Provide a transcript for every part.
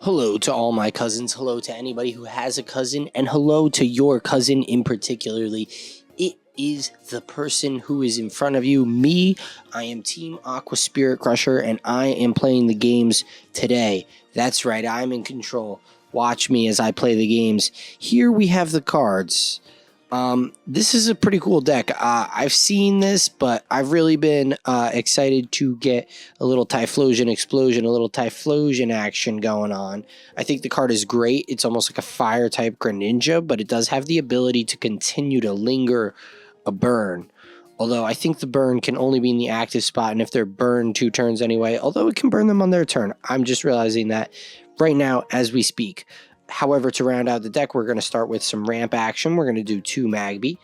Hello to all my cousins, hello to anybody who has a cousin, and hello to your cousin in particularly. It is the person who is in front of you, me. I am Team Aqua Spirit Crusher, and I am playing the games today. That's right, I'm in control. Watch me as I play the games. Here we have the cards. This is a pretty cool deck. I've seen this, but I've really been excited to get a little Typhlosion explosion, a little Typhlosion action going on. I think the card is great. It's almost like a fire type Greninja, but it does have the ability to continue to linger a burn. Although I think the burn can only be in the active spot, and if they're burned 2 turns anyway, although it can burn them on their turn. I'm just realizing that right now as we speak. However, to round out the deck, we're going to start with some ramp action. We're going to do 2 Magby.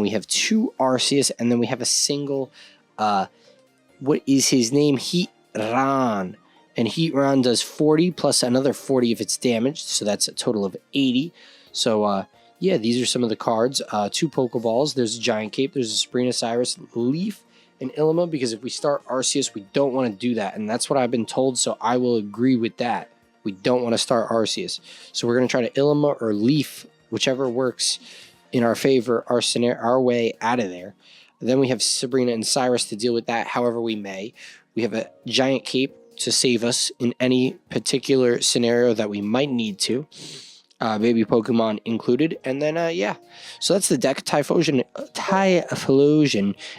We have 2 Arceus, and then we have a single, what is his name? Heatran. And Heatran does 40 plus another 40 if it's damaged, so that's a total of 80. So, yeah, these are some of the cards. 2 Pokeballs. There's a Giant Cape. There's a Sabrina, Cyrus, Leaf, and Ilima, because if we start Arceus, we don't want to do that, and that's what I've been told, so I will agree with that. We don't want to start Arceus. So we're going to try to Ilima or Leaf, whichever works in our favor, our way out of there. And then we have Sabrina and Cyrus to deal with that however we may. We have a Giant Cape to save us in any particular scenario that we might need to. Baby Pokemon included. And then, yeah. So that's the deck, Typhlosion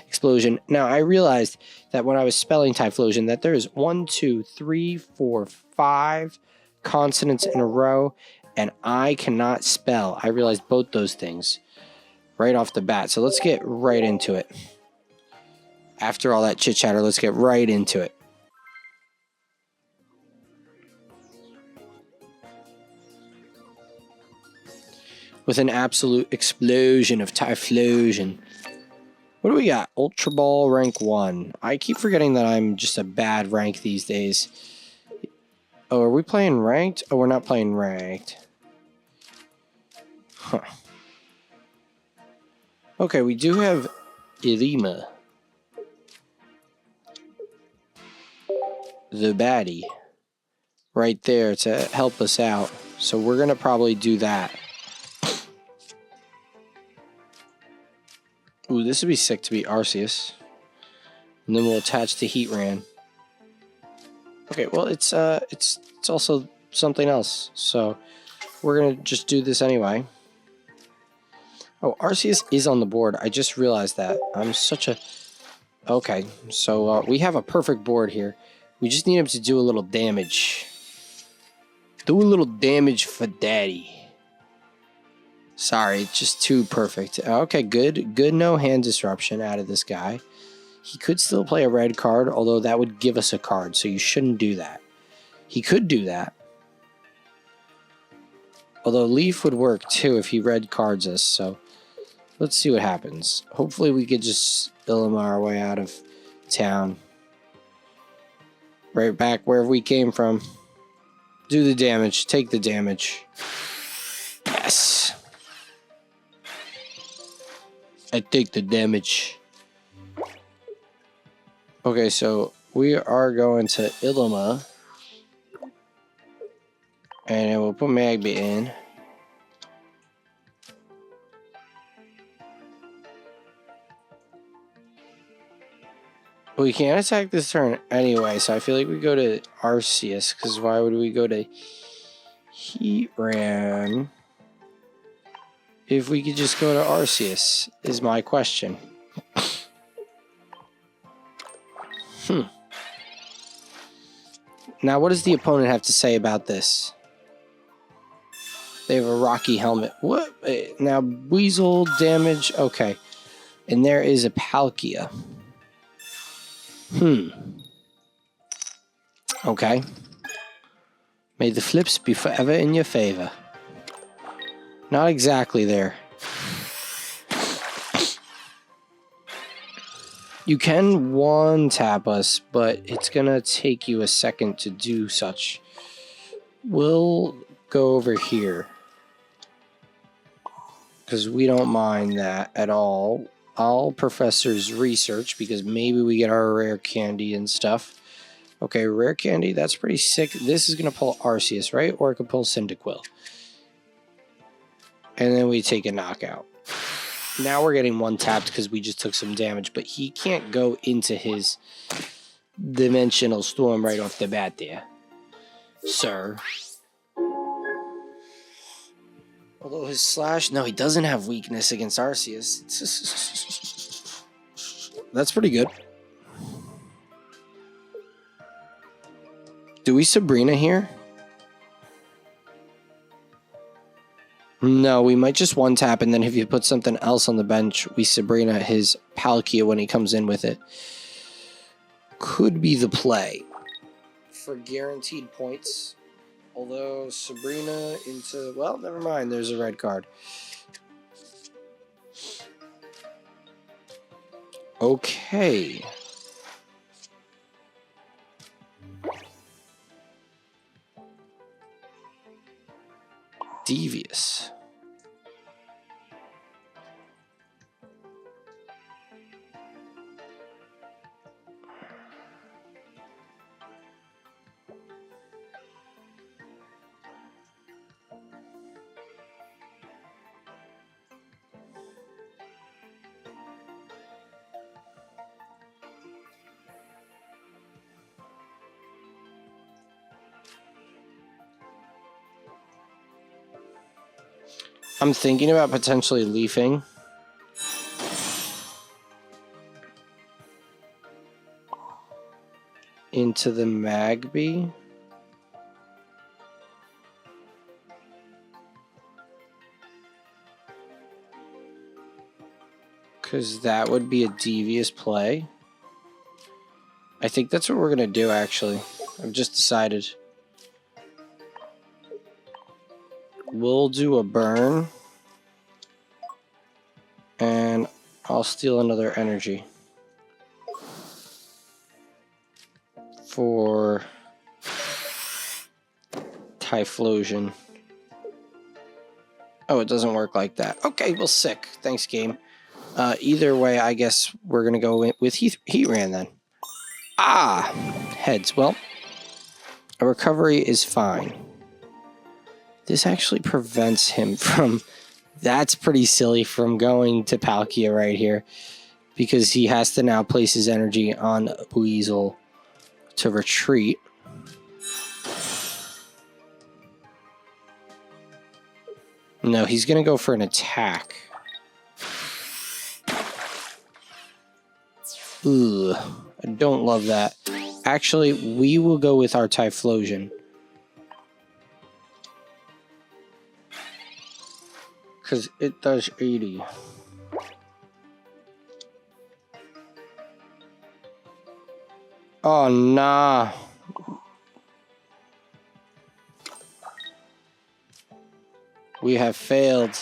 Explosion. Now, I realized that when I was spelling Typhlosion that there is 1, 2, 3, 4, 5 consonants in a row, and I cannot spell. I realized both those things right off the bat. So let's get right into it. After all that chit chatter, let's get right into it. With an absolute explosion of Typhlosion. What do we got? Ultra Ball rank 1. I keep forgetting that I'm just a bad rank these days. Oh, are we playing ranked? Oh, we're not playing ranked. Huh. Okay, we do have Ilima. The baddie. Right there to help us out. So we're going to probably do that. Ooh, this would be sick to be Arceus. And then we'll attach to Heatran. Okay, well, it's also something else. So we're going to just do this anyway. Oh, Arceus is on the board. I just realized that. I'm such a... Okay, so we have a perfect board here. We just need him to do a little damage. Do a little damage for daddy. Sorry, just too perfect. Okay, good. Good no hand disruption out of this guy. He could still play a red card, although that would give us a card, so you shouldn't do that. He could do that. Although Leaf would work too if he red cards us, so let's see what happens. Hopefully we could just Ilima our way out of town. Right back where we came from. Do the damage. Take the damage. Yes. I take the damage. Okay, so we are going to Ilima. And we'll put Magby in. We can't attack this turn anyway, so I feel like we go to Arceus, because why would we go to Heatran if we could just go to Arceus, is my question. Now, what does the opponent have to say about this? They have a Rocky helmet. What? Now, Weasel damage. Okay. And there is a Palkia. Okay. May the flips be forever in your favor. Not exactly there. You can one-tap us, but it's gonna take you a second to do such. We'll go over here. Because we don't mind that at all. All Professor's research, because maybe we get our rare candy and stuff. Okay, rare candy. That's pretty sick. This is going to pull Arceus, right? Or it could pull Cyndaquil. And then we take a knockout. Now we're getting one tapped because we just took some damage. But he can't go into his Dimensional Storm right off the bat there, sir. Although his slash... No, he doesn't have weakness against Arceus. That's pretty good. Do we Sabrina here? No, we might just one tap, and then if you put something else on the bench, we Sabrina his Palkia when he comes in with it. Could be the play for guaranteed points. Although Sabrina into... Well, never mind. There's a red card. Okay. Devious. I'm thinking about potentially leafing. Into the Magby. Because that would be a devious play. I think that's what we're going to do, actually. I've just decided. We'll do a burn. And I'll steal another energy. For Typhlosion. Oh, it doesn't work like that. Okay, well, sick. Thanks, game. Either way, I guess we're going to go with Heatran then. Ah! Heads. Well, a recovery is fine. This actually prevents him from... That's pretty silly from going to Palkia right here. Because he has to now place his energy on Weasel to retreat. No, he's going to go for an attack. Ugh, I don't love that. Actually, we will go with our Typhlosion. Because it does 80. Oh, nah. We have failed.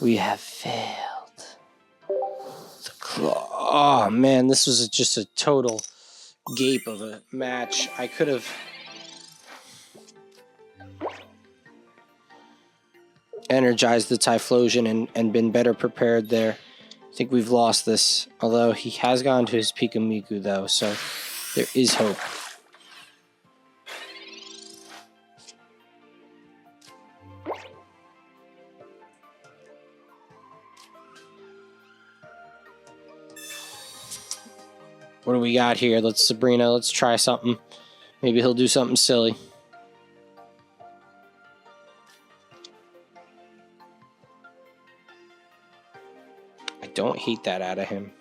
We have failed. Oh, man, this was just a total gape of a match. I could have... energized the Typhlosion and been better prepared there. I think we've lost this. Although he has gone to his Pikamiku, though, so there is hope. What do we got here? Let's Sabrina. Let's try something. Maybe he'll do something silly. I don't hate that out of him.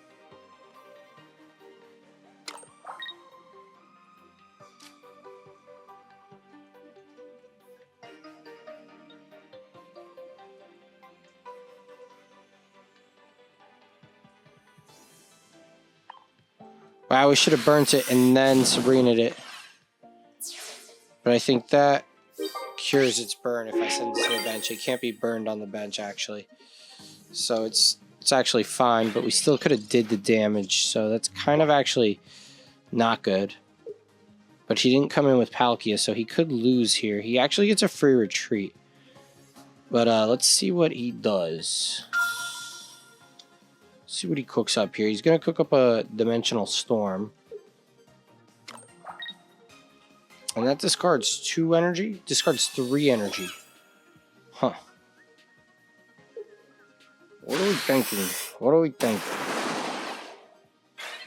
Wow, we should have burnt it and then Sabrinaed it. But I think that cures its burn if I send it to the bench. It can't be burned on the bench, actually. So it's actually fine, but we still could have did the damage. So that's kind of actually not good. But he didn't come in with Palkia, so he could lose here. He actually gets a free retreat. But let's see what he does. See what he cooks up here. He's going to cook up a Dimensional Storm. And that discards 2 energy? Discards 3 energy. Huh. What are we thinking? What are we thinking?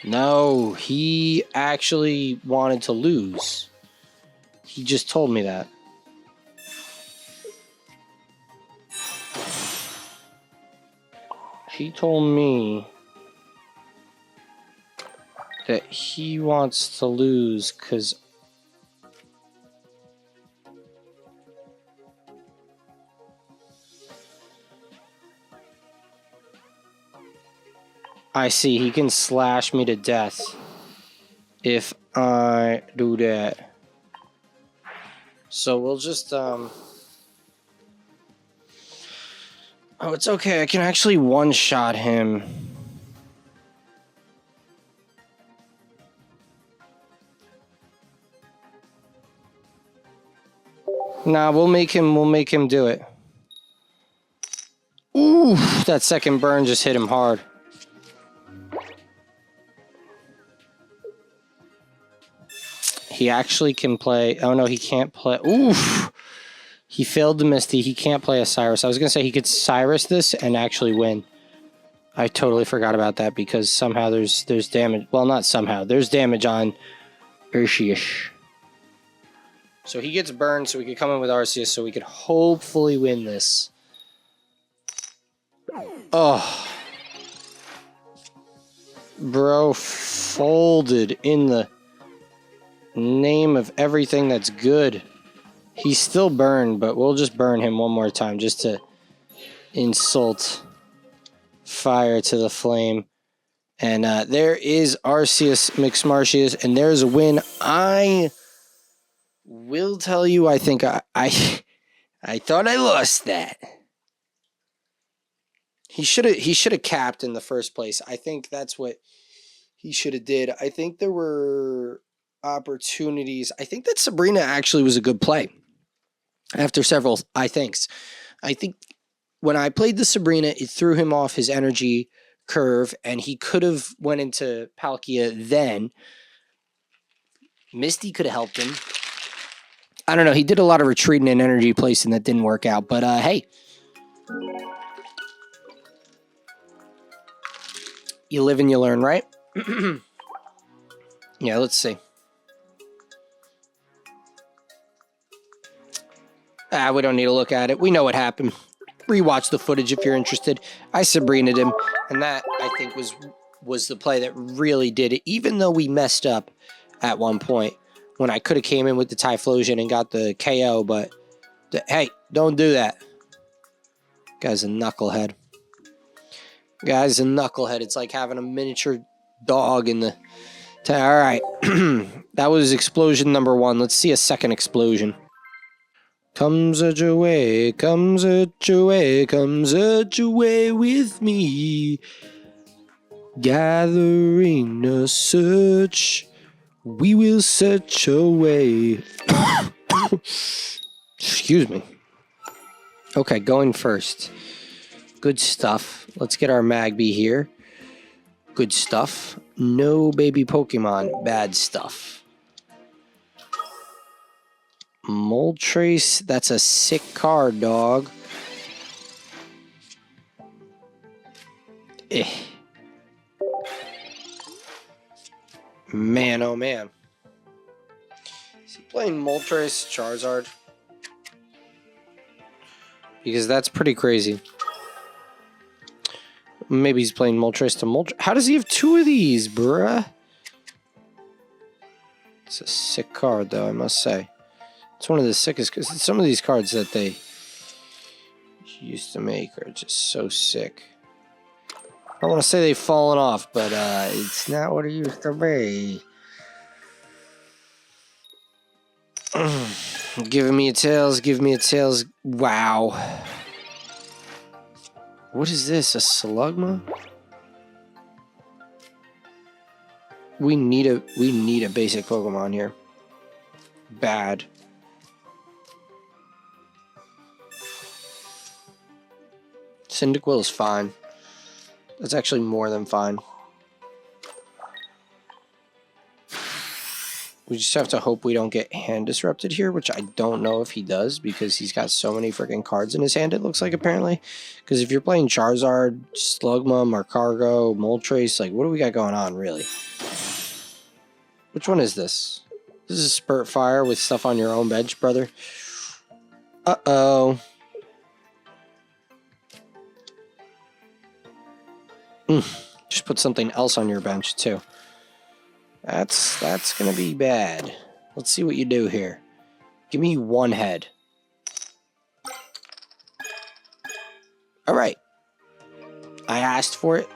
No, he actually wanted to lose. He just told me that. He told me that he wants to lose because I see he can slash me to death if I do that. So we'll just oh, it's okay. I can actually one-shot him. Nah, we'll make him do it. Ooh, that second burn just hit him hard. He actually can play. Oh no, he can't play. Oof. He failed the Misty. He can't play a Cyrus. I was going to say he could Cyrus this and actually win. I totally forgot about that because somehow there's damage. Well, not somehow. There's damage on Arceus. So he gets burned so we could come in with Arceus so we could hopefully win this. Oh. Bro folded in the name of everything that's good. He's still burned, but we'll just burn him one more time just to insult fire to the flame. And there is Arceus McSmarcius, and there's a win. I will tell you, I think I thought I lost that. He should have capped in the first place. I think that's what he should have did. I think there were opportunities. I think that Sabrina actually was a good play. After several I thinks. I think when I played the Sabrina, it threw him off his energy curve, and he could have went into Palkia then. Misty could have helped him. I don't know. He did a lot of retreating and energy placing that didn't work out, but hey. You live and you learn, right? Yeah, let's see. We don't need to look at it. We know what happened. Rewatch the footage if you're interested. I Sabrina'd him, and that, I think, was the play that really did it, even though we messed up at one point when I could have came in with the Typhlosion and got the KO, but hey, don't do that. Guy's a knucklehead. Guy's a knucklehead. It's like having a miniature dog in the... All right. That was explosion number 1. Let's see a second explosion. Comes at your way, comes at your way, comes at your way with me. Gathering a search, we will search away. Excuse me. Okay, going first. Good stuff. Let's get our Magby here. Good stuff. No baby Pokemon. Bad stuff. Moltres, that's a sick card, dog. Man, oh man. Is he playing Moltres Charizard? Because that's pretty crazy. Maybe he's playing Moltres to Moltres. How does he have 2 of these, bruh? It's a sick card, though, I must say. It's one of the sickest, because some of these cards that they used to make are just so sick. I don't want to say they've fallen off, but it's not what it used to be. Giving me a tails, give me a tails. Wow. What is this? A Slugma? We need a basic Pokemon here. Bad. Cyndaquil is fine. That's actually more than fine. We just have to hope we don't get hand disrupted here, which I don't know if he does because he's got so many freaking cards in his hand, it looks like, apparently. Because if you're playing Charizard, Slugma, Marcargo, Moltres, like, what do we got going on, really? Which one is this? This is Spurt Fire with stuff on your own bench, brother. Uh-oh. Just put something else on your bench, too. That's gonna be bad. Let's see what you do here. Give me one head. Alright. I asked for it.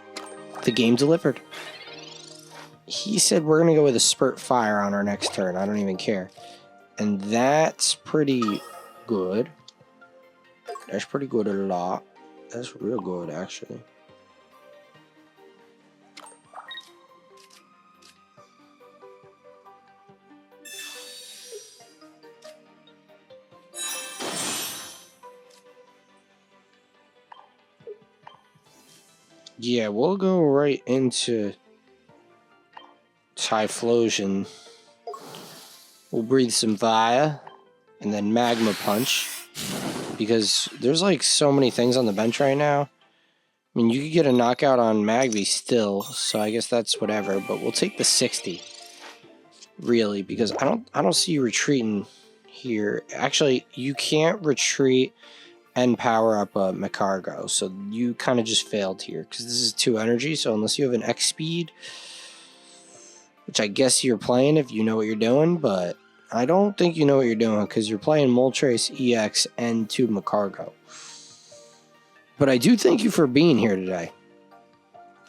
The game delivered. He said we're gonna go with a Spurt Fire on our next turn. I don't even care. And that's pretty good. That's pretty good a lot. That's real good, actually. Yeah, we'll go right into Typhlosion. We'll breathe some fire and then Magma Punch because there's like so many things on the bench right now. I mean, you could get a knockout on Magby still, so I guess that's whatever, but we'll take the 60 really because I don't see you retreating here. Actually, you can't retreat and power up a Magcargo, so you kind of just failed here because this is 2 energy, so unless you have an X speed, which I guess you're playing if you know what you're doing, but I don't think you know what you're doing because you're playing Moltres EX and 2 Magcargo. But I do thank you for being here today.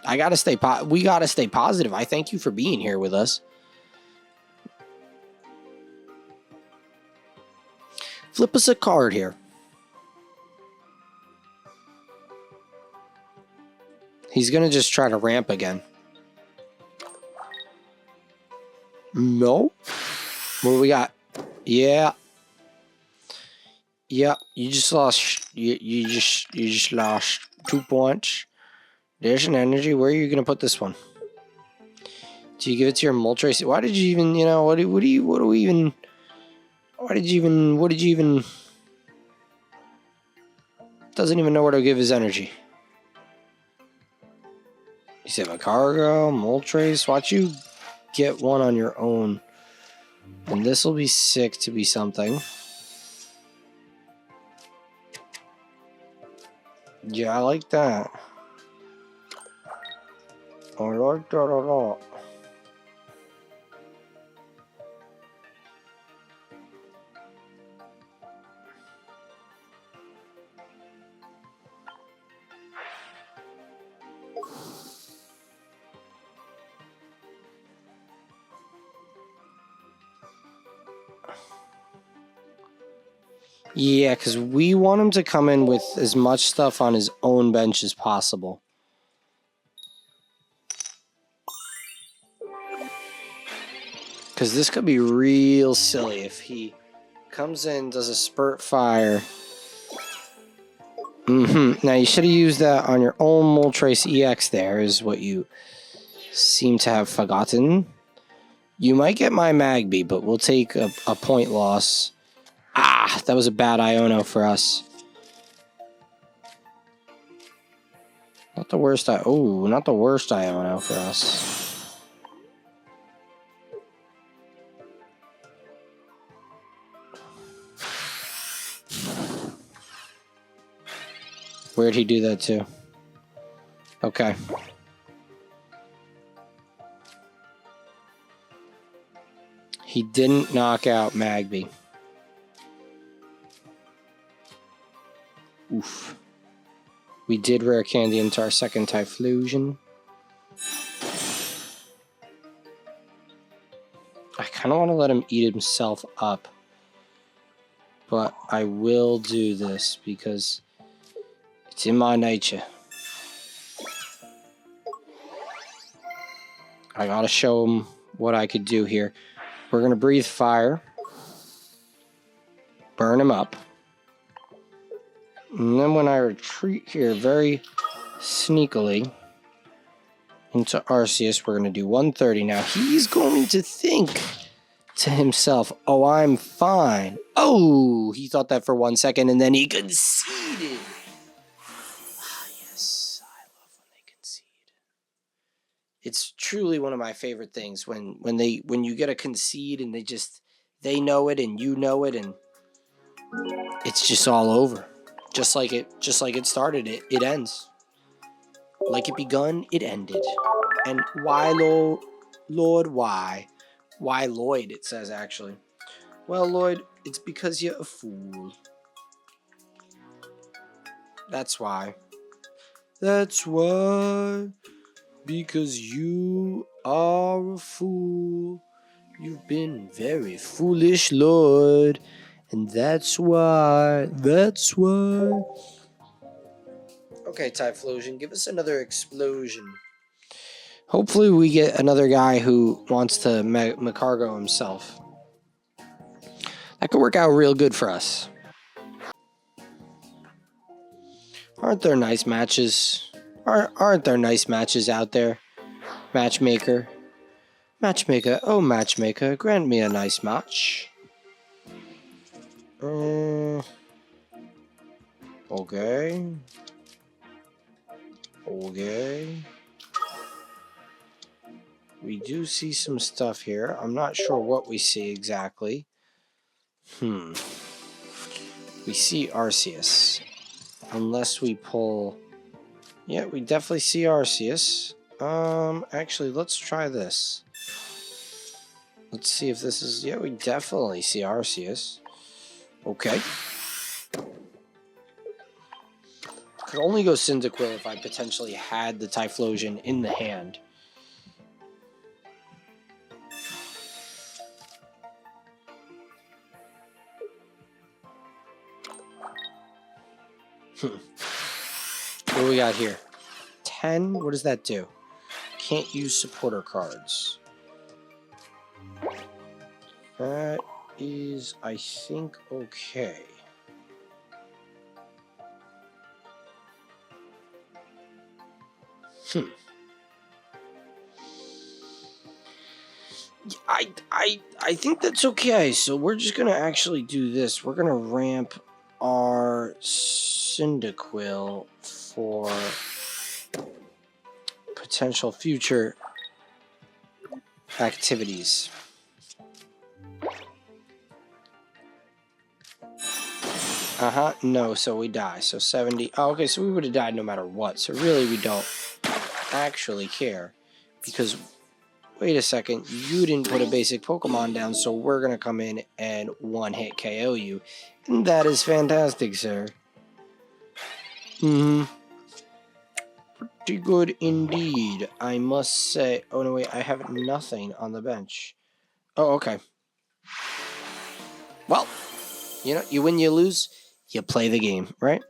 We gotta stay positive. I thank you for being here with us. Flip us a card here. He's going to just try to ramp again. No. What do we got? Yeah. Yep. You just lost. You just lost 2 points. There's an energy. Where are you going to put this one? Do you give it to your Moltres? Why did you even, what do we even, why did you even, doesn't even know where to give his energy. You said Magcargo, Moltres. Watch you get one on your own. And this will be sick to be something. Yeah, I like that. I like that a lot. Yeah, because we want him to come in with as much stuff on his own bench as possible. Because this could be real silly if he comes in, does a Spurt Fire. Now, you should have used that on your own Moltres EX there, is what you seem to have forgotten. You might get my Magby, but we'll take a point loss. Ah, that was a bad Iono for us. Not the worst Iono for us. Where'd he do that to? Okay. He didn't knock out Magby. Oof. We did rare candy into our second Typhlosion. I kind of want to let him eat himself up. But I will do this because it's in my nature. I gotta show him what I could do here. We're gonna breathe fire. Burn him up. And then when I retreat here very sneakily into Arceus, we're going to do 130. Now, he's going to think to himself, "Oh, I'm fine." Oh, he thought that for 1 second, and then he conceded. Ah, yes, I love when they concede. It's truly one of my favorite things when you get a concede and they know it and you know it, and it's just all over. Just like it started, it ends. Like it begun, it ended. And why, Lord, why? Why, Lloyd, it says, actually. Well, Lloyd, it's because you're a fool. That's why. That's why. Because you are a fool. You've been very foolish, Lloyd. And that's why. That's why. Okay, Typhlosion, give us another explosion. Hopefully we get another guy who wants to Macargo himself. That could work out real good for us. Aren't there nice matches? Aren't there nice matches out there? Matchmaker. Matchmaker, oh matchmaker, grant me a nice match. Okay. Okay. We do see some stuff here. I'm not sure what we see exactly. We see Arceus. Unless we pull... Yeah, we definitely see Arceus. Actually, let's try this. Let's see if this is... Yeah, we definitely see Arceus. Okay. Could only go Cyndaquil if I potentially had the Typhlosion in the hand. What do we got here? 10? What does that do? Can't use supporter cards. That is, I think, okay. I think that's okay. So we're just gonna actually do this. We're gonna ramp our Cyndaquil for potential future activities. No, so we die. So 70. Oh, okay, so we would have died no matter what. So really, we don't actually care. Because, wait a second, you didn't put a basic Pokemon down, so we're going to come in and one-hit KO you. And that is fantastic, sir. Pretty good indeed, I must say. Oh, no, wait, I have nothing on the bench. Oh, okay. Well, you know, you win, you lose. You play the game, right?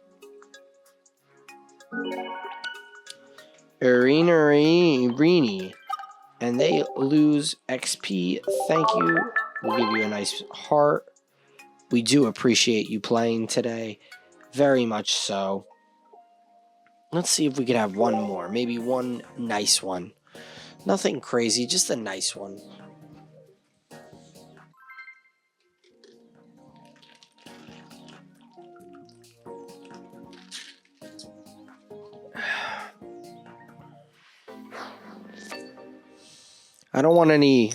Irini. And they lose XP. Thank you. We'll give you a nice heart. We do appreciate you playing today. Very much so. Let's see if we could have one more. Maybe one nice one. Nothing crazy, just a nice one. I don't want any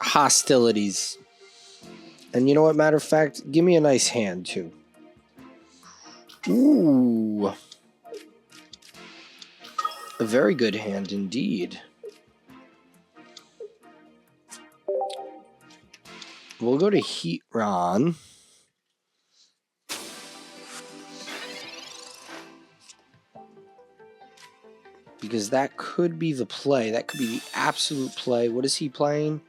hostilities. And you know what, matter of fact, give me a nice hand, too. Ooh. A very good hand indeed. We'll go to Heatran. Because that could be the play. That could be the absolute play. What is he playing?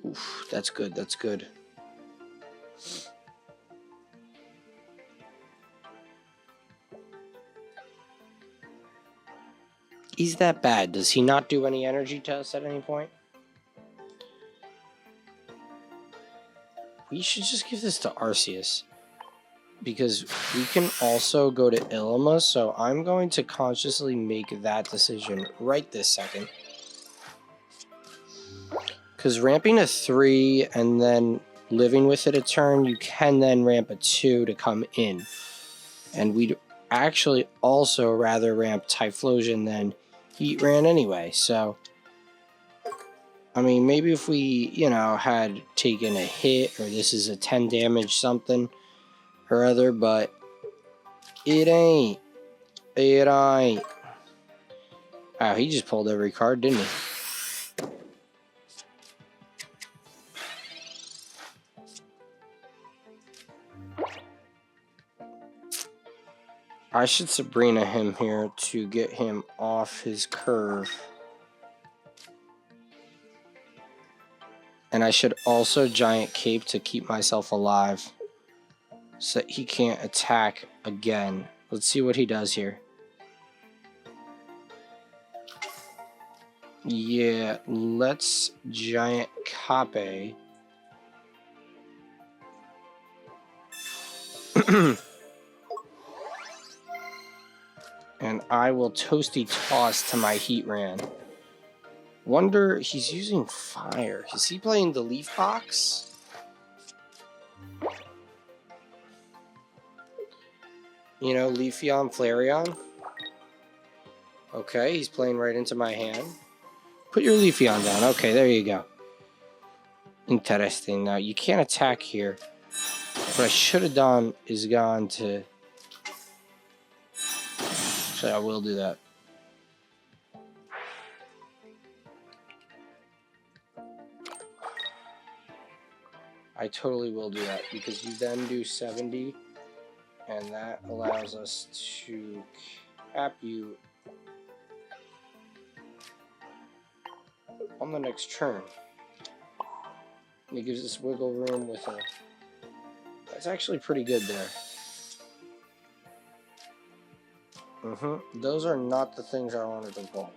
Oof, that's good. That's good. Is that bad? Does he not do any energy tests at any point? We should just give this to Arceus. Because we can also go to Ilima, so I'm going to consciously make that decision right this second. Because ramping a 3 and then living with it a turn, you can then ramp a 2 to come in. And we'd actually also rather ramp Typhlosion than Heatran anyway. So, I mean, maybe if we, you know, had taken a hit or this is a 10 damage something or other, but it ain't. It ain't. Wow, he just pulled every card, didn't he? I should Sabrina him here to get him off his curve. And I should also Giant Cape to keep myself alive so that he can't attack again. Let's see what he does here. Yeah, let's Giant Cape. And I will Toasty Toss to my Heatran. Wonder, he's using fire. Is he playing the Leaf Box? You know, Leafeon, Flareon. Okay, he's playing right into my hand. Put your Leafeon down. Okay, there you go. Interesting. Now, you can't attack here. What I should have done is gone to... Actually, I will do that. I totally will do that because you then do 70 and that allows us to cap you on the next turn. And it gives us wiggle room with a... That's actually pretty good there. Those are not the things I wanted to pull.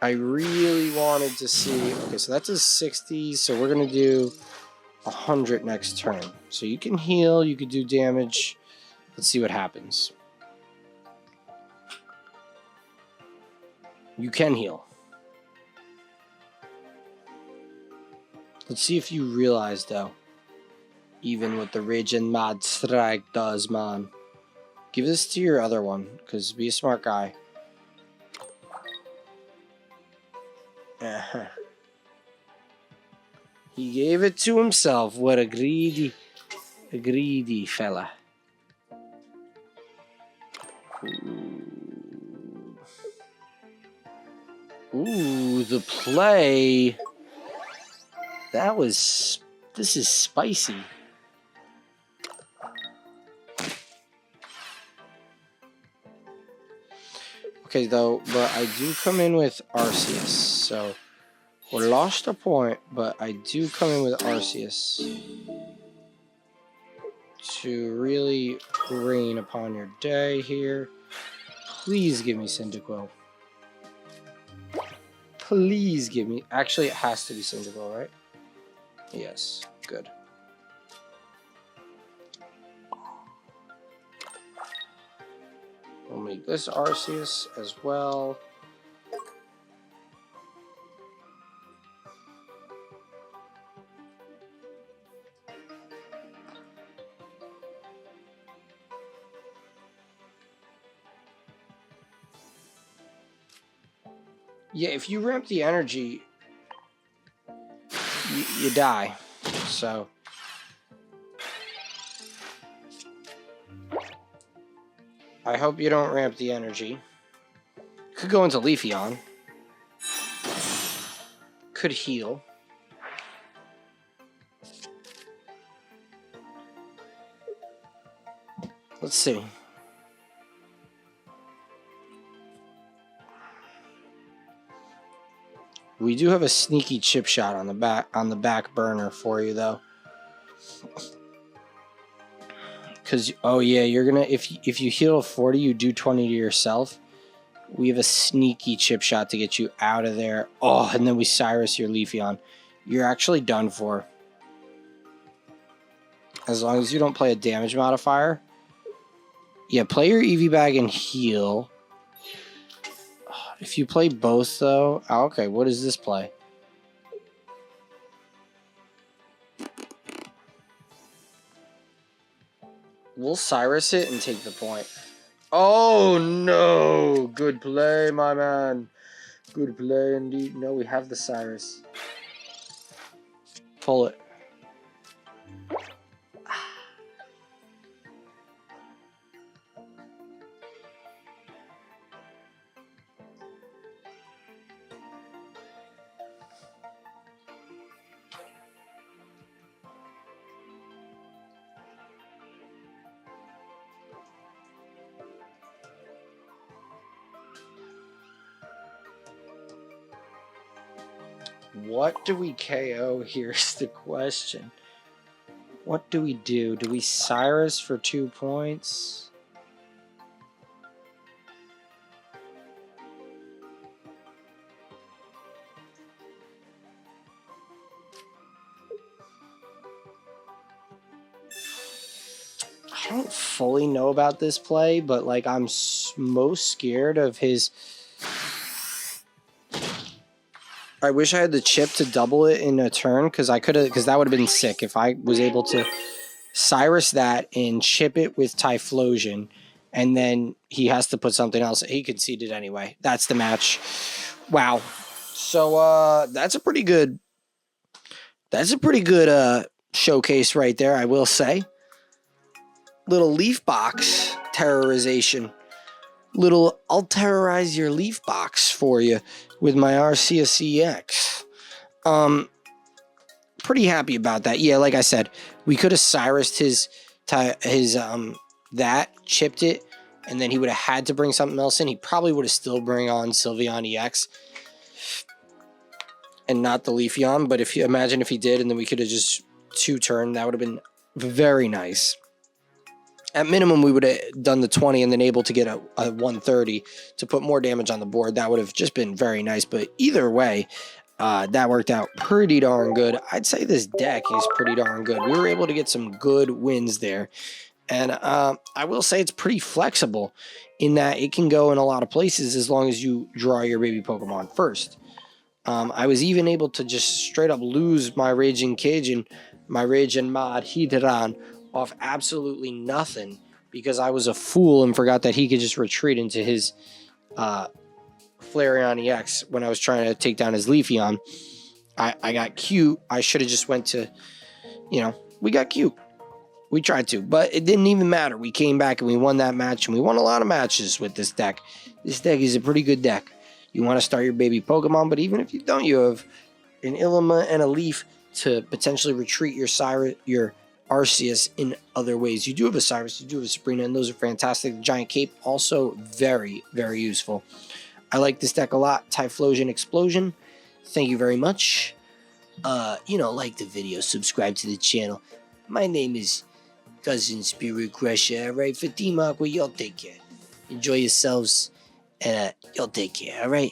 I really wanted to see... Okay, so that's a 60, so we're going to do 100 next turn. So you can heal, you could do damage. Let's see what happens. You can heal. Let's see if you realize, though, even what the Raging Mad Strike does, man. Give this to your other one, because be a smart guy. He gave it to himself. What a greedy fella. Ooh, the play. That was... This is spicy. Okay, though, but I do come in with Arceus, so we lost a point, but I do come in with Arceus to really rain upon your day here. Please give me Cyndaquil. Please give me... Actually, it has to be Cyndaquil, right? Yes, good. We'll make this Arceus as well. Yeah, if you ramp the energy, you die. So... I hope you don't ramp the energy. Could go into Leafeon. Could heal. Let's see. We do have a sneaky chip shot on the back burner for you, though. Because, oh yeah, you're gonna, if you heal 40, you do 20 to yourself. We have a sneaky chip shot to get you out of there. Oh, and then we Cyrus your Leafeon. You're actually done for. As long as you don't play a damage modifier. Yeah, play your EV bag and heal. Oh, If you play both, though... Oh, okay, what does this play? We'll Cyrus it and take the point. Oh, no! Good play, my man. Good play, indeed. No, we have the Cyrus. Pull it. What do we KO? Here's the question. What do we do? Do we Cyrus for 2 points? I don't fully know about this play, but like I'm most scared of his... I wish I had the chip to double it in a turn because that would have been sick if I was able to Cyrus that and chip it with Typhlosion, and then he has to put something else. He conceded anyway. That's the match. Wow. So that's a pretty good showcase right there, I will say. Little leaf box terrorization. I'll terrorize your leaf box for you with my Arceus EX. Pretty happy about that. Yeah, like I said, we could have Cyrused his that, chipped it, and then he would have had to bring something else in. He probably would have still bring on Sylveon EX and not the Leafeon, but imagine if he did, and then we could have just 2-turn, that would have been very nice. At minimum, we would have done the 20 and then able to get a 130 to put more damage on the board. That would have just been very nice. But either way, that worked out pretty darn good. I'd say this deck is pretty darn good. We were able to get some good wins there. And I will say it's pretty flexible in that it can go in a lot of places as long as you draw your baby Pokemon first. I was even able to just straight up lose my Raging Cajun, my Raging Mod Heatran off absolutely nothing because I was a fool and forgot that he could just retreat into his Flareon EX when I was trying to take down his Leafeon. I got cute. I should have just went to, we got cute. We tried to, but it didn't even matter. We came back and we won that match, and we won a lot of matches with this deck. This deck is a pretty good deck. You want to start your baby Pokemon, but even if you don't, you have an Ilima and a Leaf to potentially retreat your Arceus in other ways. You do have a Cyrus, you do have a Sabrina, and those are fantastic. The Giant Cape, also very, very useful. I like this deck a lot. Typhlosion Explosion, thank you very much. Like the video, subscribe to the channel. My name is Cousin Spirit Crusher, alright? For Team Aqua, y'all take care. Enjoy yourselves, and y'all take care, alright?